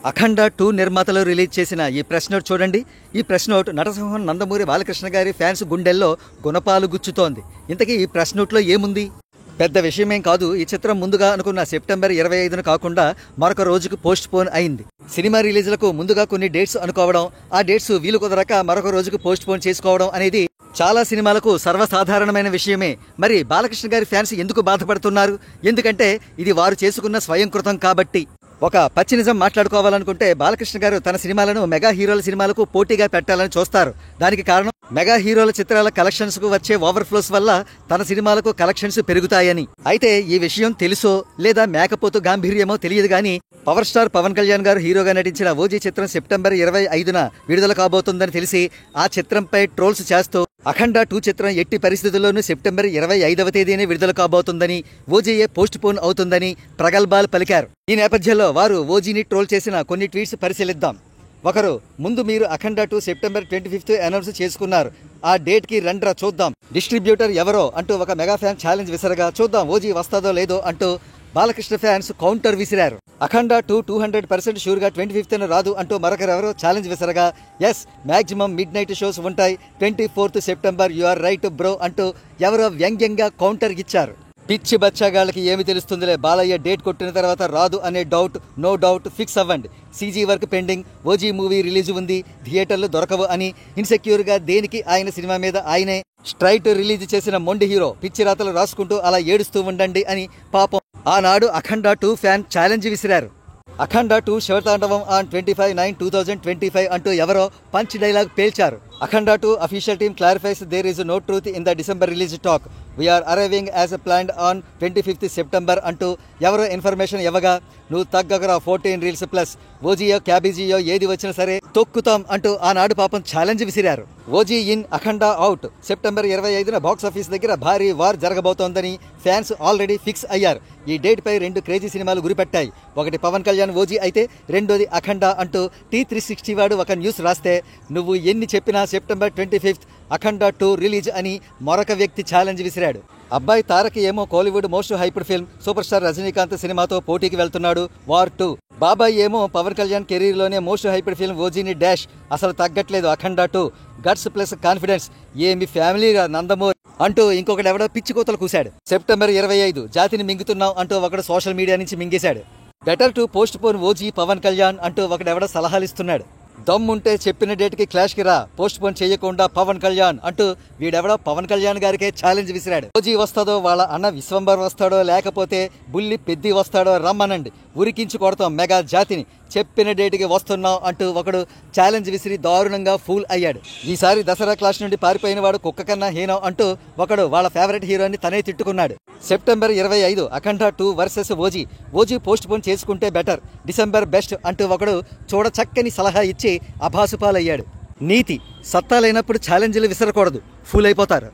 అఖండ 2 నిర్మాతలు రిలీజ్ చేసిన ఈ ప్రెస్ నోట్ చూడండి. ఈ ప్రెస్ నోట్ నటసింహం నందమూరి బాలకృష్ణ గారి ఫ్యాన్స్ గుండెల్లో గుణపాలు గుచ్చుతోంది. ఇంతకీ ఈ ప్రెస్ నోట్లో ఏముంది? పెద్ద విషయమేం కాదు. ఈ చిత్రం ముందుగా అనుకున్న సెప్టెంబర్ 25న కాకుండా మరొక రోజుకు పోస్ట్ పోన్ అయింది. సినిమా రిలీజ్లకు ముందుగా కొన్ని డేట్స్ అనుకోవడం, ఆ డేట్స్ వీలు కుదరక మరొక రోజుకు పోస్ట్ పోన్ చేసుకోవడం అనేది చాలా సినిమాలకు సర్వసాధారణమైన విషయమే. మరి బాలకృష్ణ గారి ఫ్యాన్స్ ఎందుకు బాధపడుతున్నారు? ఎందుకంటే ఇది వారు చేసుకున్న స్వయంకృతం కాబట్టి. ఒక పచ్చి నిజం మాట్లాడుకోవాలనుకుంటే బాలకృష్ణ గారు తన సినిమాలను మెగా హీరోల సినిమాలకు పోటీగా పెట్టాలని చూస్తారు. దానికి కారణం మెగా హీరోల చిత్రాల కలెక్షన్స్ కు వచ్చే ఓవర్ఫ్లోస్ వల్ల తన సినిమాలకు కలెక్షన్స్ పెరుగుతాయని. అయితే ఈ విషయం తెలుసో లేదా మేకపోతు గాంభీర్యమో తెలియదు గానీ పవర్ స్టార్ పవన్ కళ్యాణ్ గారు హీరోగా నటించిన ఓజీ చిత్రం సెప్టెంబర్ 25న విడుదల కాబోతుందని తెలిసి ఆ చిత్రంపై ట్రోల్స్ చేస్తూ అఖండ 2 చిత్రం ఎట్టి పరిస్థితుల్లోనూ సెప్టెంబర్ 25వ తేదీనే విడుదల కాబోతుందని, ఓజీయే పోస్ట్ పోన్ అవుతుందని ప్రగల్భాలు పలికారు. ఈ నేపథ్యంలో వారు ఓజీని ట్రోల్ చేసిన కొన్ని ట్వీట్స్ పరిశీలిద్దాం. ఒకరు, ముందు మీరు అఖండ 2 సెప్టెంబర్ 25th అనౌన్స్ చేసుకున్నారు, ఆ డేట్ కి రండ్రా చూద్దాం, డిస్ట్రిబ్యూటర్ ఎవరో అంటూ ఒక మెగా ఫ్యాన్ ఛాలెంజ్ విసరగా చూద్దాం ఓజీ వస్తాదో లేదో అంటూ బాలకృష్ణ ఫ్యాన్స్ కౌంటర్ విసిరారు. అఖండ 2 200% షూర్ గా 25th రాదు అంటూ మరొకరెవరో ఛాలెంజ్ విసరగా yes maximum midnight shows ఉంటాయి 24th September you are right bro అంటూ ఎవరో వ్యంగ్యంగా కౌంటర్ ఇచ్చారు. పిచ్చి బచ్చాగాళ్ళకి ఏమి తెలుస్తుందిలే, బాలయ్య డేట్ కొట్టిన తర్వాత రాదు అనే డౌట్ నో డౌట్ ఫిక్స్ అవ్వండి. CG work pending, OG movie release ఉంది, థియేటర్లు దొరకవు అని ఇన్సెక్యూర్ గా దేనికి ఆయన సినిమా మీద ఆయనే స్ట్రైట్ రిలీజ్ చేసిన మొండి హీరో పిచ్చి రాతలు రాసుకుంటూ అలా ఏడుస్తూ ఉండండి అని పాపం ఆనాడు అఖండ 2 ఫ్యాన్ ఛాలెంజ్ విసిరారు. అఖండ 2 శివతాండవం ఆన్ 25/9/2025 అంటూ ఎవరో పంచ్ డైలాగ్ పేల్చారు. Akhanda 2 official team clarifies there is no truth in the December release talk, we're arriving as planned on 25th September అంటూ ఎవరో ఇన్ఫర్మేషన్ ఇవ్వగా నువ్వు తగ్గకరా 14 రీల్స్ ప్లస్ ఓజీయో క్యాబీజీయో ఏది వచ్చినా సరే తొక్కుతాం అంటూ ఆనాడు పాపం ఛాలెంజ్ విసిరారు. OG in Akhanda out, September 25న బాక్స్ ఆఫీస్ దగ్గర భారీ వార్ జరగబోతోందని ఫ్యాన్స్ ఆల్రెడీ ఫిక్స్ అయ్యారు. ఈ డేట్ పై 2 క్రేజీ సినిమాలు గురిపెట్టాయి. ఒకటి పవన్ కళ్యాణ్ ఓజీ అయితే రెండోది అఖండ అంటూ T360 వాడు ఒక న్యూస్ రాస్తే నువ్వు ఎన్ని చెప్పినా సెప్టెంబర్ 25th అఖండ 2 రిలీజ్ అని మరొక వ్యక్తి ఛాలెంజ్ విసిరాడు. అబ్బాయి తారక్ ఏమో Kollywood most hyped film super star Rajinikanth సినిమాతో పోటీకి వెళ్తున్నాడు వార్ 2. బాబాయ్ ఏమో పవన్ కళ్యాణ్ కెరీర్ లోనే మోస్ట్ హైప్డ్ ఫిల్మ్ ఓజీని డాష్ అసలు తగ్గట్లేదు అఖండ 2 గట్స్ ప్లస్ కాన్ఫిడెన్స్ ఏమి ఫ్యామిలీ నందమూరి అంటూ ఇంకొకటి ఎవడో పిచ్చి కోతలు కూశాడు. సెప్టెంబర్ 25 జాతిని మింగుతున్నాం అంటూ ఒకడు సోషల్ మీడియా నుంచి మింగేశాడు. Better to postpone OG Pawan Kalyan అంటూ ఒకడెవడో సలహాలు ఇస్తున్నాడు. దమ్ముంటే చెప్పిన డేట్ కి క్లాష్ కి రా, పోస్ట్ పోన్ చేయకుండా పవన్ కళ్యాణ్ అంటూ వీడెవడో పవన్ కళ్యాణ్ గారికే ఛాలెంజ్ విసిరాడు. ఓజీ వస్తాడో వాళ్ళ అన్న విశ్వంబర్ వస్తాడో లేకపోతే బుల్లి పెద్ది వస్తాడో రమ్మనండి, ఉరికించి కొడతాం మెగా జాతిని, చెప్పిన డేట్కి వస్తున్నాం అంటూ ఒకడు ఛాలెంజ్ విసిరి దారుణంగా ఫూల్ అయ్యాడు. ఈసారి దసరా క్లాస్ నుండి పారిపోయిన వాడు కుక్క కన్నా హీనం అంటూ ఒకడు వాళ్ళ ఫేవరెట్ హీరోని తనే తిట్టుకున్నాడు. సెప్టెంబర్ 25 అఖండ 2 వర్సెస్ ఓజీ పోస్ట్ పోన్ చేసుకుంటే బెటర్, డిసెంబర్ బెస్ట్ అంటూ ఒకడు చూడ చక్కని సలహా ఇచ్చి అభాసుపాలయ్యాడు. నీతి సత్తా లేనప్పుడు ఛాలెంజ్లు విసరకూడదు, ఫూల్ అయిపోతారు.